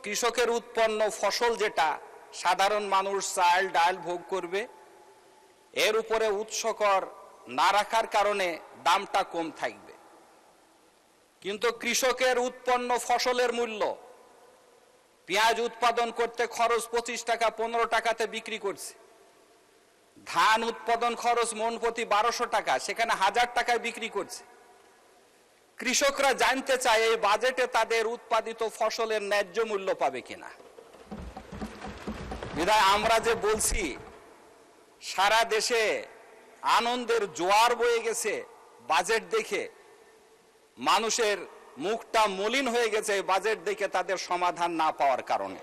কৃষকের উৎপন্ন ফসল যেটা সাধারণ মানুষ চাল ডাল ভোগ করবে, এর উপরে উৎসকর না রাখার কারণে দামটা কম থাকবে। কিন্তু কৃষকের উৎপন্ন ফসলের মূল্য, পেঁয়াজ উৎপাদন করতে খরচ 25 টাকা 15 টাকাতে বিক্রি করছে, ধান উৎপাদন খরচ মন প্রতি 1200 টাকা, সেখানে 1000 টাকায় বিক্রি করছে। কৃষকরা জানতে চায় এই বাজেটে তাদের উৎপাদিত ফসলের ন্যায্য মূল্য পাবে কিনা। বিধায় আমরা যে বলছি সারা দেশে আনন্দের জোয়ার বয়ে গেছে বাজেট দেখে, মানুষের মুখটা মলিন হয়ে গেছে বাজেট দেখে তাদের সমাধান না পাওয়ার কারণে।